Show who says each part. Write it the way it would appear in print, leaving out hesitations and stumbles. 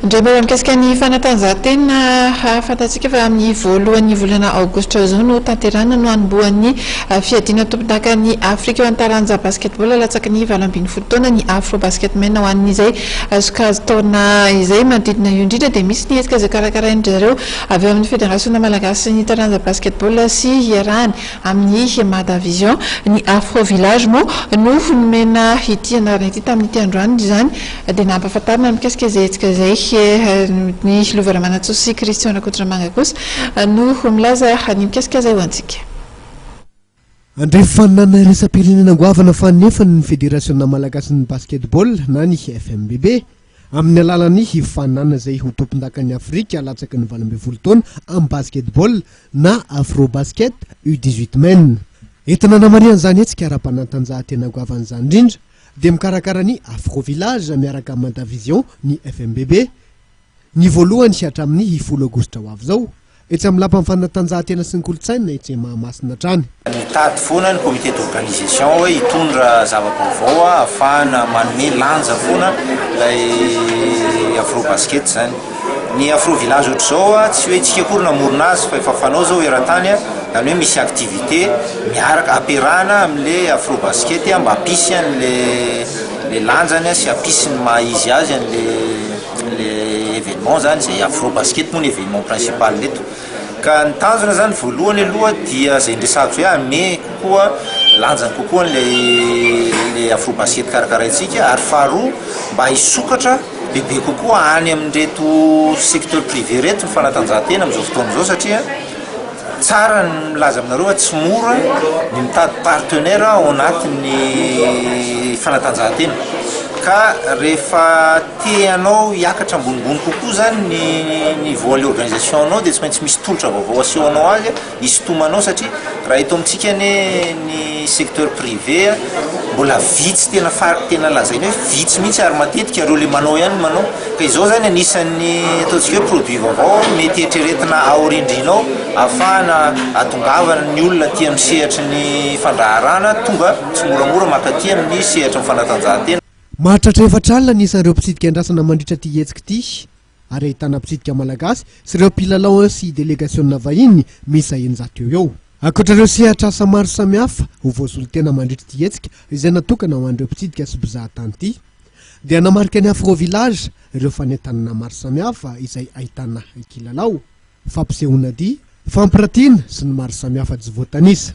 Speaker 1: Indray mba mikasika ny fanatanjahantena fantatsika fa amin'ny voalohan'ny volana aogositra izao no tanterahana no hanombohan'ny fiadiana tompon-dakan'ny Afrika eo an-taranja basketball latsaky ny 20 taona ny Afro Basketmen ho an'izay sokazy taona izay manodidina io indrindra dia misy ny hetsika izay karakarainy zareo avy eo amin'ny fédération malagasy ny taranja basketball sy iarahany amin'ny Mada Vision ny Afro Village moa no nomena ity anarana ity tamin'ity androany izany dia nampahafantarina mikasika izay hetsika izay ny lovara manatsosy Christian Rakotramanga kosa no milaza ny mikasika izay ho antsika.
Speaker 2: Andray fanana resam-pirenena goavana fanefa ny fédération malagasy ny basketball na ny FMBB amin'ny alalan'ny hifanana izay ho tompon-dakan'ny Afrika latsaky ny 20 taona amin'ny basketball na Afro Basket U18 Men. Entina namarian'izany hetsika ara-panatanjahantena goavan'izany indrindra dia mikarakara ny Afro Village miaraka amin'ny Mada Vision ny FMBB ny voalohany hatramin'ny 10 aogositra ho avy zao etsy amin'ny lapan'ny fanatanjahantena sy ny kolotsaina etsy Mahamasina trany.
Speaker 3: Mitady foana ny comité d'organisation hoe hitondra zava-baovao ahafahana manome lanja foana ilay Afro Basket zany. Ny Afro Village ohatr'izao tsy hoe tsika akory namorona azy fa efa fanao zao eran-tany zany hoe misy activité miaraka ampiarahana amin'le Afro Basket mba hampisy an'le lanjany sy hampisy ny maha izy azy an'le événement zany zay Afro Basket moa ny événement principal eto. Ka ny tanjona zany voalohany aloha dia zay ndresako hoe ame kokoa lanjany kokoa le Afro Basket karakaraintsika ary faharoa mba hisokatra bebe kokoa any amin'reto secteur privé reto ny fanatanjahantena amin'izao fotoana izao satria tsara ny milaza aminareo tsy mora ny mitady partenaire ao anatin'ny fanatanjahantena ka rehefa teanao hiakatra ambonimbony kokoa zany ny voan'le organisation anao dia tsy maintsy misy tolotra vaovao asehonao azy hisintomanao satria raha eto amintsika ny secteur privé mbola vitsy tena lazaina hoe vitsy mihitsy ary matetika reo le manao ihany manao ka izao zany anisan'ny ataontsika hoe produit vaovao mety eritreretina aorindrinao ahafahana atongavana ny olona tia misehatra ny fandraharana tonga tsy moramora makaty amin'ny sehatra ny fanatanjahantena.
Speaker 2: Mahatratra efatra alina nisan'ireo mpitsidika andrasana mandritra ty hetsika ty ary ahitana mpitsidika malagasy sy ireo mpilalao sy délégationna vahiny misy 900 eo. Ankoatrareo sehatra asa maro samihafa ho voasolo-tena mandritra ty hetsika izay natokana ho an'ireo mpitsidika sy mpizahatany ty dia namarika ny Afro Village ireo fanentanana maro samihafa izay ahitana kilalao fampisehoana dia fampiratiana sy ny maro samihafa tsy voatanisa.